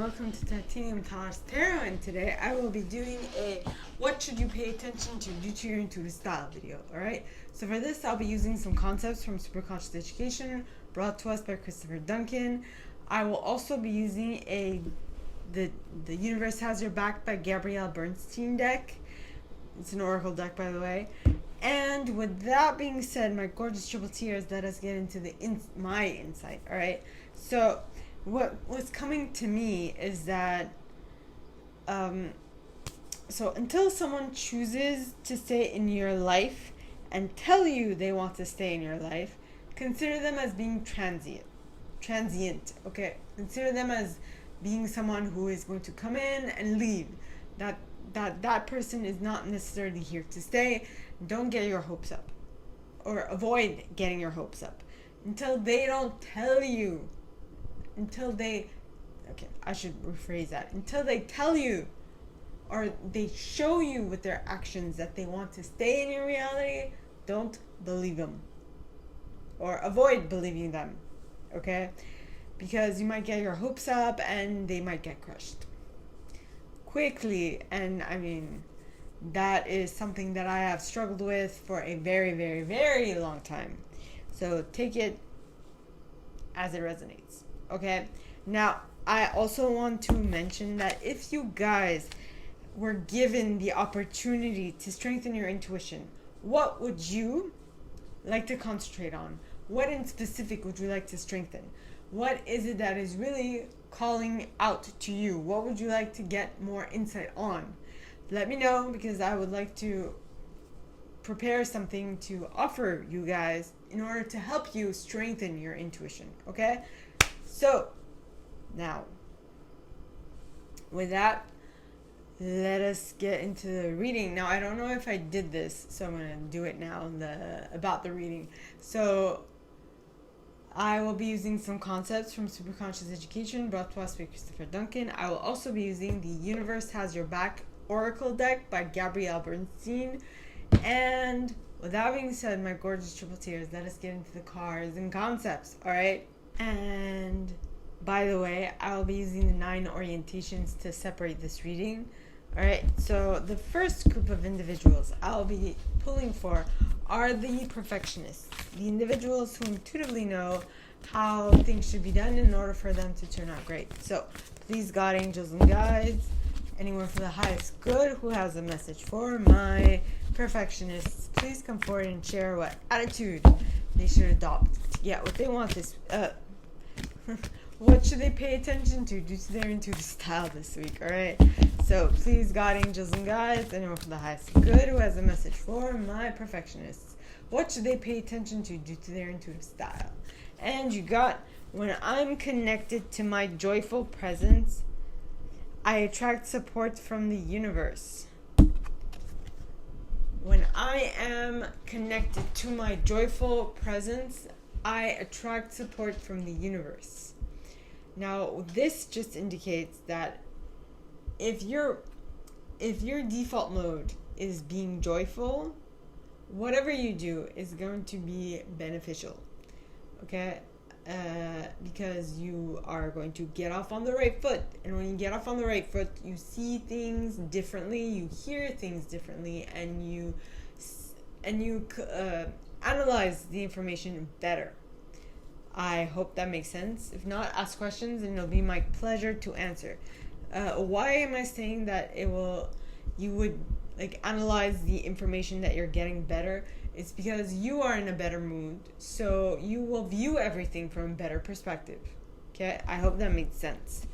welcome to Titanium Taurus Tarot, and today I will be doing a what should you pay attention to due to your intuitive style video. Alright, so for this I'll be using some concepts from Superconscious Education brought to us by Chris Duncan. I will also be using the Universe Has Your Back by Gabrielle Bernstein deck. It's an oracle deck, by the way. And with that being said, my gorgeous triple T's, let us get into my insight. Alright, so what's coming to me is that so until someone chooses to stay in your life and tell you they want to stay in your life, consider them as being transient. Okay, consider them as being someone who is going to come in and leave. That person is not necessarily here to stay. Don't get your hopes up, or avoid getting your hopes up until they don't tell you. Until they tell you or they show you with their actions that they want to stay in your reality, don't believe them or avoid believing them, okay? Because you might get your hopes up and they might get crushed quickly. And I mean, that is something that I have struggled with for a very, very, very long time. So take it as it resonates. Okay, now I also want to mention that if you guys were given the opportunity to strengthen your intuition, what would you like to concentrate on? What in specific would you like to strengthen? What is it that is really calling out to you? What would you like to get more insight on? Let me know, because I would like to prepare something to offer you guys in order to help you strengthen your intuition, okay? So, now, with that, let us get into the reading. Now, I don't know if I did this, so I'm going to do it now, about the reading. So, I will be using some concepts from Superconscious Education brought to us by Christopher Duncan. I will also be using the Universe Has Your Back Oracle deck by Gabrielle Bernstein. And with that being said, my gorgeous triple T's, let us get into the cards and concepts, alright? And by the way, I'll be using the 9 orientations to separate this reading. Alright, so the first group of individuals I'll be pulling for are the perfectionists, the individuals who intuitively know how things should be done in order for them to turn out great. So please, God, angels, and guides, anyone for the highest good who has a message for my perfectionists, please come forward and share what attitude they should adopt to get what they want what should they pay attention to due to their intuitive style this week, alright? So please, God, angels, and guides, anyone from the highest good who has a message for my perfectionists, what should they pay attention to due to their intuitive style? And you got, when I'm connected to my joyful presence, I attract support from the universe. When I am connected to my joyful presence, I attract support from the universe. Now, this just indicates that if your default mode is being joyful, whatever you do is going to be beneficial, okay? Because you are going to get off on the right foot. And when you get off on the right foot, you see things differently, you hear things differently, and you analyze the information better. I hope that makes sense. If not, ask questions and it'll be my pleasure to answer. Why am I saying that you would analyze the information that you're getting better? It's because you are in a better mood, so you will view everything from a better perspective. Okay, I hope that made sense.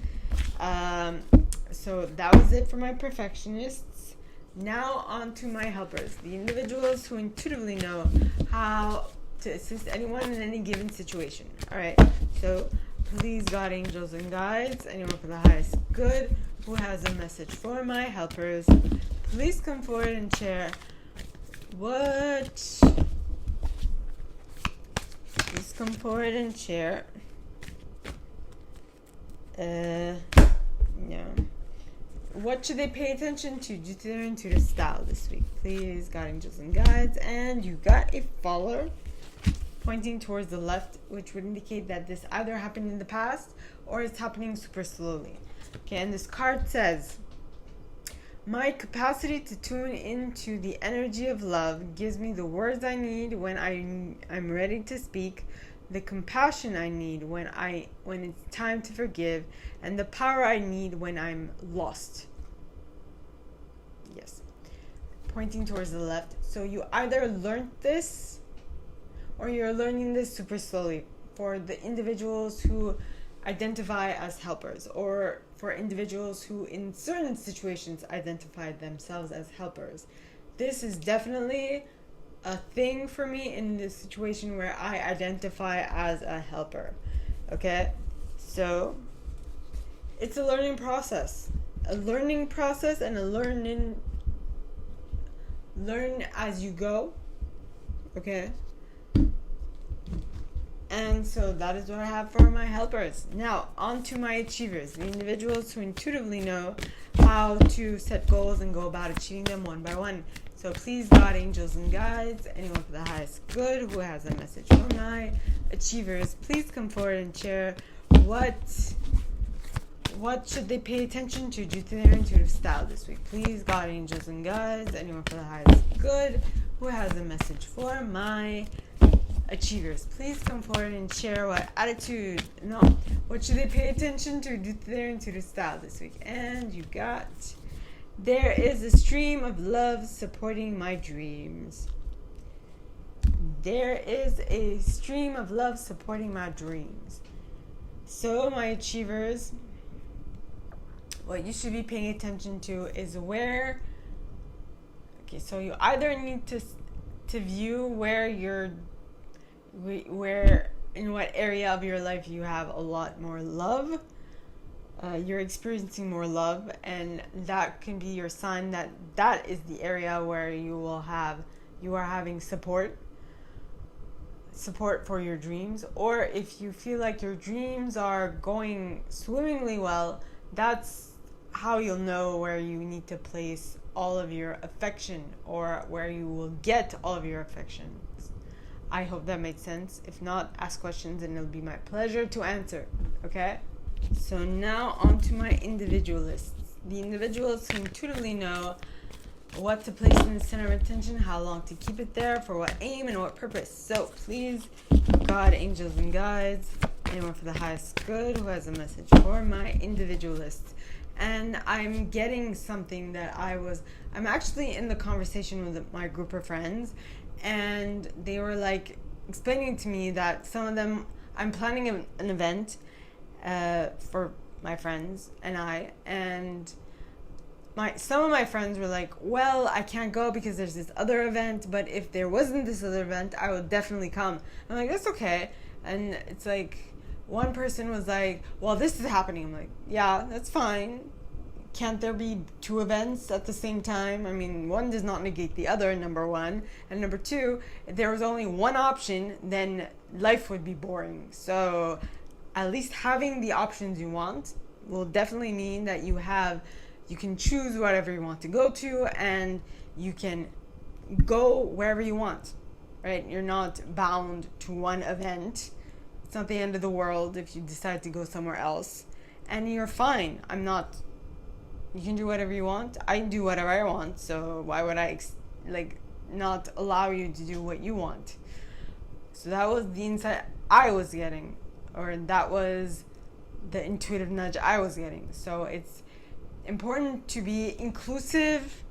So that was it for my perfectionists. Now on to my helpers, the individuals who intuitively know how to assist anyone in any given situation. Alright, so please, God, angels, and guides, anyone for the highest good who has a message for my helpers, please come forward and share please come forward and share what should they pay attention to due to their intuitive style this week. Please, God, angels, and guides. And you got a follower pointing towards the left, which would indicate that this either happened in the past or it's happening super slowly. Okay, and this card says, my capacity to tune into the energy of love gives me the words I need when I'm ready to speak, the compassion I need when it's time to forgive, and the power I need when I'm lost. Yes. Pointing towards the left. So you either learned this or you're learning this super slowly for the individuals who identify as helpers, or for individuals who in certain situations identify themselves as helpers. This is definitely a thing for me in the situation where I identify as a helper. Okay? So it's a learning process. A learning process and a learn as you go. Okay? And so that is what I have for my helpers. Now, on to my achievers, the individuals who intuitively know how to set goals and go about achieving them one by one. So please, God, angels, and guides, anyone for the highest good who has a message for my achievers, please come forward and share what should they pay attention to due to their intuitive style this week. Please, God, angels, and guides, anyone for the highest good who has a message for my achievers, please come forward and share what should they pay attention to due to their intuitive style this week. And you got, there is a stream of love supporting my dreams. There is a stream of love supporting my dreams. So my achievers, what you should be paying attention to is so you either need to view where in what area of your life you have a lot more love, you're experiencing more love, and that can be your sign that is the area where you are having support for your dreams. Or if you feel like your dreams are going swimmingly well, that's how you'll know where you need to place all of your affection, or where you will get all of your affection. I hope that made sense. If not, ask questions and it'll be my pleasure to answer. Okay? So now on to my individualists. The individuals who intuitively know what to place in the center of attention, how long to keep it there, for what aim and what purpose. So please, God, angels, and guides, anyone for the highest good who has a message for my individualists. And I'm getting something that I'm actually in the conversation with my group of friends, and they were like explaining to me that some of them, I'm planning an event for my friends and some of my friends were like, well, I can't go because there's this other event, but if there wasn't this other event, I would definitely come. I'm like, that's okay. And it's like, one person was like, well, this is happening. I'm like, yeah, that's fine. Can't there be two events at the same time? I mean, one does not negate the other, number one. And number two, if there was only one option, then life would be boring. So at least having the options you want will definitely mean that you can choose whatever you want to go to, and you can go wherever you want, right? You're not bound to one event. It's not the end of the world if you decide to go somewhere else, and you're fine. You can do whatever you want. I do whatever I want, so why would I not allow you to do what you want? So that was the insight I was getting, or that was the intuitive nudge I was getting. So it's important to be inclusive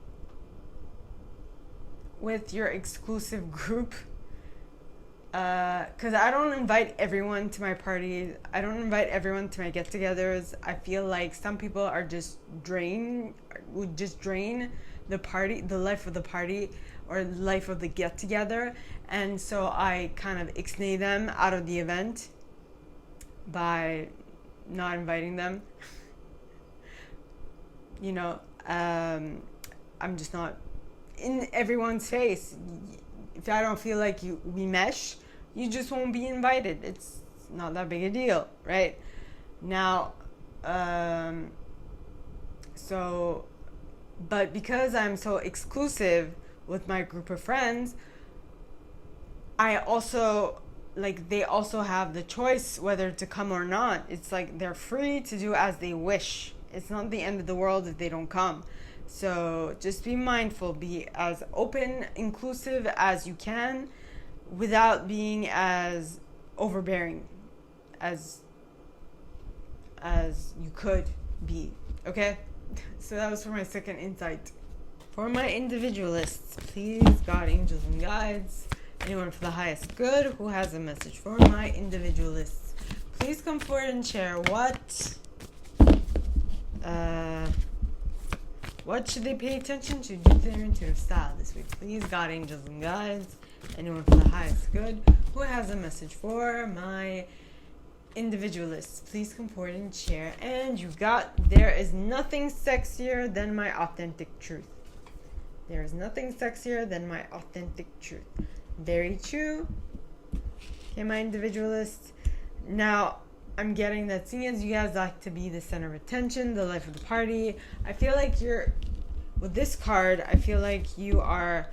with your exclusive group, because I don't invite everyone to my parties. I don't invite everyone to my get-togethers. I feel like some people would just drain the party, the life of the party, or the life of the get-together, and so I kind of ixnay them out of the event by not inviting them. I'm just not in everyone's face. If I don't feel like we mesh, you just won't be invited. It's not that big a deal, right? Now, but because I'm so exclusive with my group of friends, I also, they also have the choice whether to come or not. It's like they're free to do as they wish It's not the end of the world if they don't come. So just be mindful, be as open, inclusive as you can without being as overbearing as you could be. Okay? So that was for my second insight. For my individualists, please, God, angels, and guides, anyone for the highest good who has a message for my individualists, please come forward and share what should they pay attention to due to their intuitive style this week. Please, God, angels, and guides, anyone for the highest good who has a message for my individualists, please come forward and share. And there is nothing sexier than my authentic truth. There is nothing sexier than my authentic truth. Very true. Okay, my individualists. Now, I'm getting that seeing as you guys like to be the center of attention, the life of the party, I feel like with this card, I feel like you are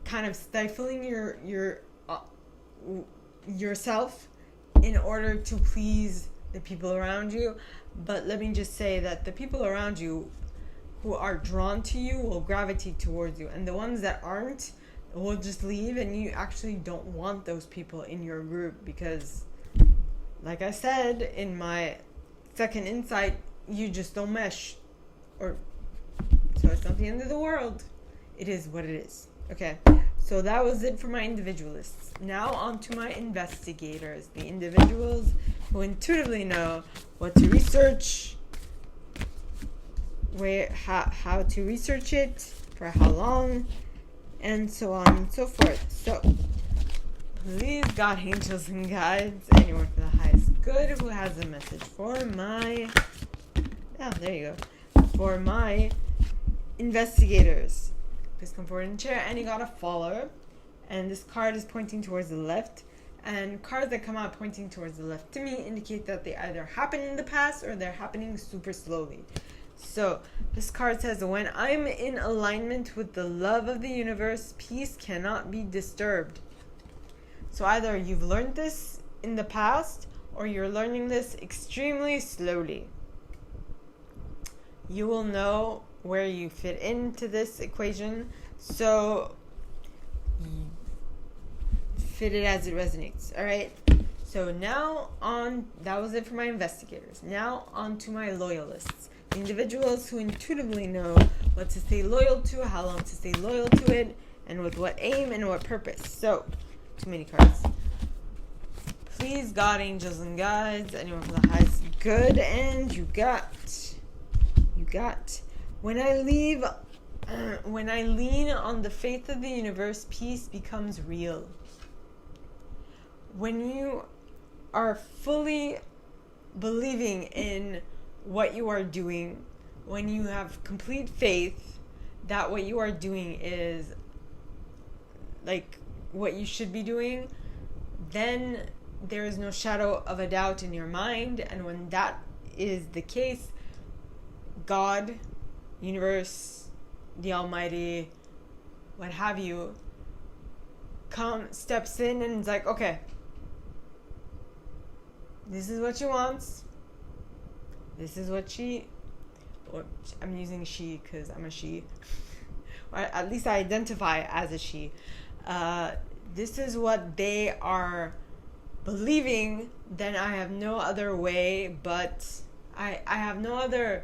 kind of stifling yourself in order to please the people around you. But let me just say that the people around you who are drawn to you will gravitate towards you, and the ones that aren't will just leave, and you actually don't want those people in your group because, like I said in my second insight, you just don't mesh. So it's not the end of the world. It is what it is. Okay, so that was it for my individualists. Now on to my investigators, the individuals who intuitively know what to research, how to research it, for how long, and so on and so forth. So please, God, angels, and guides, anyone for the highest good who has a message for my investigators, please come forward and share. And you got a follower, and this card is pointing towards the left, and cards that come out pointing towards the left to me indicate that they either happen in the past or they're happening super slowly. So this card says, when I'm in alignment with the love of the universe, peace cannot be disturbed. So either you've learned this in the past or you're learning this extremely slowly. You will know where you fit into this equation, so fit it as it resonates. All right. So now that was it for my investigators. Now on to my loyalists. Individuals who intuitively know what to stay loyal to, how long to stay loyal to it, and with what aim and what purpose. So, too many cards. Please, God, angels, and guides, anyone for the highest good, and you got. When I lean on the faith of the universe, peace becomes real. When you are fully believing in what you are doing, when you have complete faith that what you are doing is like what you should be doing, then there is no shadow of a doubt in your mind. And when that is the case, God, universe, the Almighty, what have you, steps in and is like, okay, this is what she wants. This is what I'm using she because I'm a she. Or at least I identify as a she. This is what they are believing. Then I have no other way but I have no other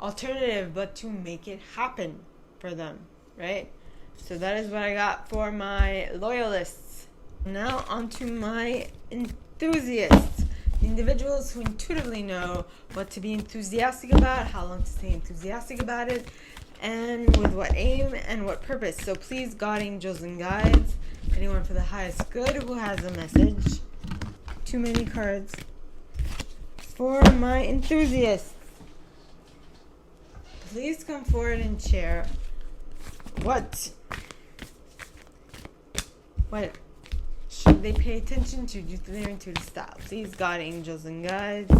alternative but to make it happen for them, right? So that is what I got for my loyalists. Now on to my enthusiasts. Individuals who intuitively know what to be enthusiastic about, how long to stay enthusiastic about it, and with what aim and what purpose. So please, God, angels, and guides, anyone for the highest good who has a message. Too many cards. For my enthusiasts, please come forward and share what should they pay attention to due to their intuitive style. Please, God, angels, and guides,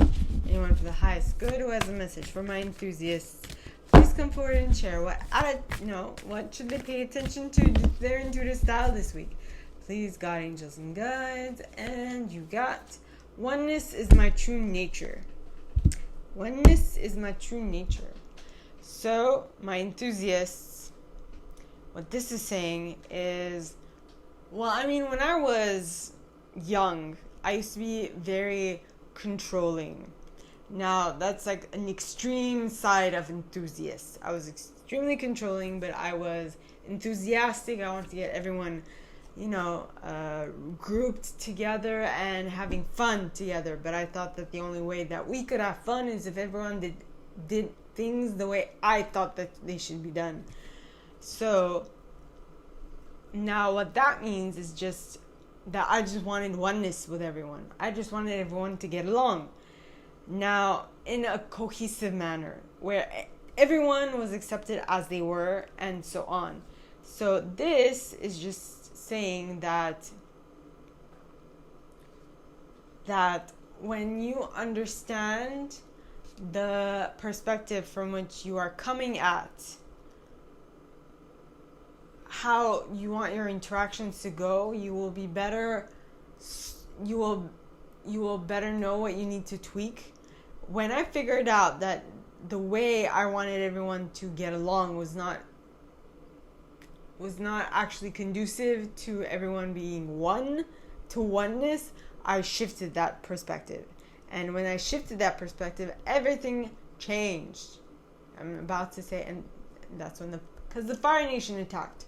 anyone for the highest good who has a message for my enthusiasts, please come forward and share what should they pay attention to due to their intuitive style this week. Please, God, angels, and guides, and you got oneness is my true nature. Oneness is my true nature. So, my enthusiasts, what this is saying is, well, I mean, when I was young, I used to be very controlling. Now, that's like an extreme side of enthusiast. I was extremely controlling, but I was enthusiastic. I wanted to get everyone, grouped together and having fun together. But I thought that the only way that we could have fun is if everyone did things the way I thought that they should be done. So now what that means is just that I just wanted oneness with everyone. I just wanted everyone to get along. Now, in a cohesive manner, where everyone was accepted as they were, and so on. So this is just saying that when you understand the perspective from which you are coming at, how you want your interactions to go, you will be better. You will better know what you need to tweak. When I figured out that the way I wanted everyone to get along was not actually conducive to everyone being oneness, I shifted that perspective. And when I shifted that perspective, everything changed. I'm about to say, and that's when because the Fire Nation attacked.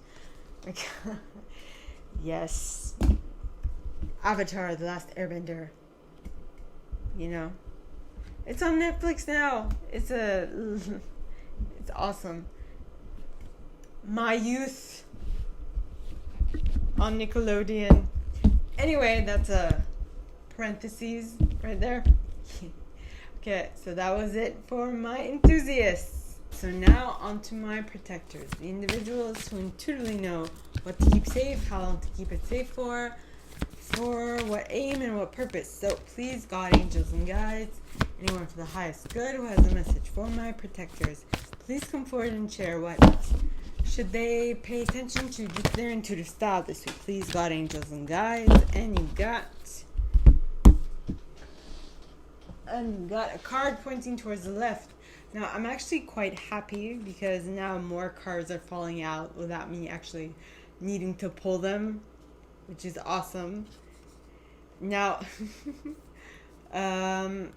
Yes. Avatar, The Last Airbender. It's on Netflix now. It's awesome. My Youth on Nickelodeon. Anyway, that's a parentheses right there. Okay, so that was it for my enthusiasts. So now on to my protectors, the individuals who intuitively know what to keep safe, how long to keep it safe for what aim and what purpose. So please, God, angels, and guides, anyone for the highest good who has a message for my protectors, please come forward and share what should they pay attention to their intuitive style this week. Please, God, angels, and guides. And you got a card pointing towards the left. Now, I'm actually quite happy because now more cards are falling out without me actually needing to pull them, which is awesome. Now, when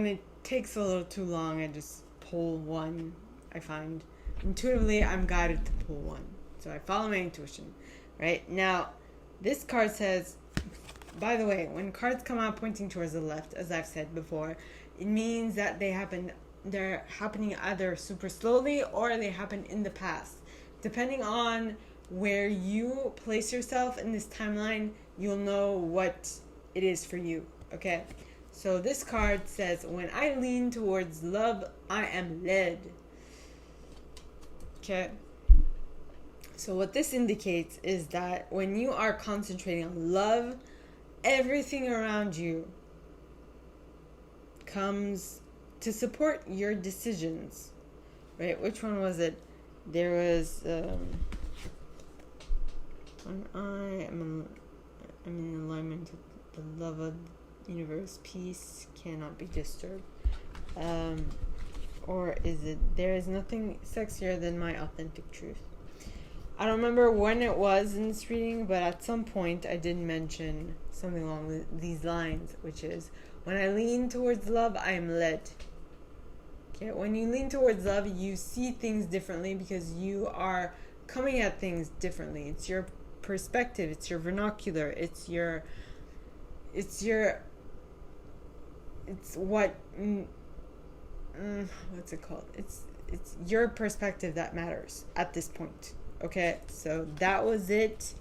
it takes a little too long, I just pull one. I find intuitively I'm guided to pull one. So I follow my intuition. Right? Now, this card says, by the way, when cards come out pointing towards the left, as I've said before, it means that they're happening either super slowly or they happen in the past. Depending on where you place yourself in this timeline, you'll know what it is for you. Okay? So this card says, when I lean towards love, I am led. Okay? So what this indicates is that when you are concentrating on love, everything around you comes to support your decisions. Right? Which one was it? There was when I am in alignment with the love of the universe, peace cannot be disturbed. Or is it, there is nothing sexier than my authentic truth? I don't remember when it was in this reading, but at some point I did mention something along these lines, which is, when I lean towards love, I am led. Okay, when you lean towards love, you see things differently because you are coming at things differently. It's your perspective, it's your vernacular, it's what's it called? It's your perspective that matters at this point. Okay, so that was it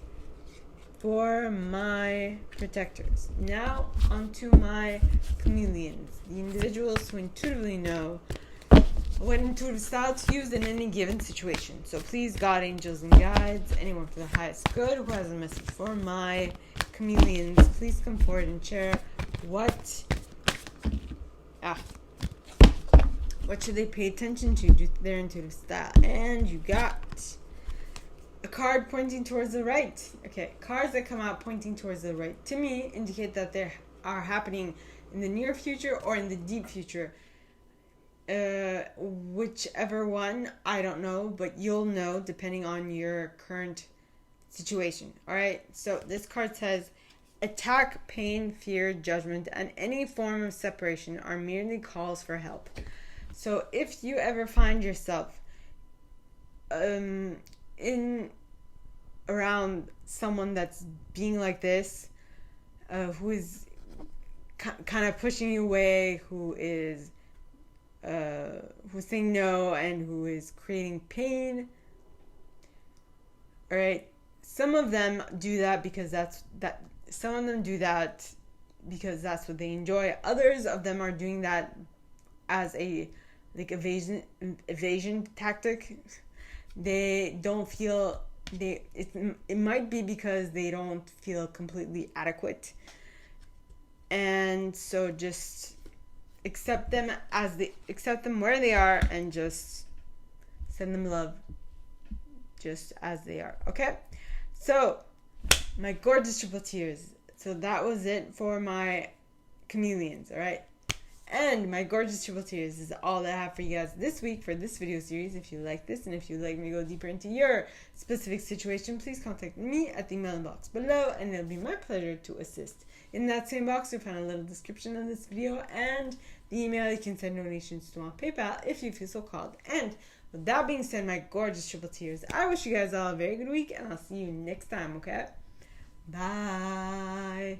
for my protectors. Now onto my chameleons, the individuals who intuitively know what intuitive style to use in any given situation. So please, God, angels, and guides, anyone for the highest good who has a message for my chameleons, please come forward and share what should they pay attention to due to their intuitive style. And you got a card pointing towards the right. Okay, cards that come out pointing towards the right to me indicate that they are happening in the near future or in the deep future. whichever one, I don't know, but you'll know depending on your current situation. All right. So this card says, attack, pain, fear, judgment, and any form of separation are merely calls for help. So if you ever find yourself in around someone that's being like this, who is kind of pushing you away, who's saying no, and who is creating pain. All right, some of them do that because some of them do that because that's what they enjoy. Others of them are doing that as a evasion tactic. They don't feel it might be because they don't feel completely adequate, and so just accept them where they are, and just send them love just as they are. Okay, so my gorgeous triple tears. So that was it for my chameleons. All right. And my gorgeous triple tears is all that I have for you guys this week for this video series. If you like this and if you'd like me to go deeper into your specific situation, please contact me at the email box below, and it'll be my pleasure to assist. In that same box, you'll find a little description of this video and the email you can send donations to on PayPal if you feel so called. And with that being said, my gorgeous triple tears, I wish you guys all a very good week, and I'll see you next time, okay? Bye.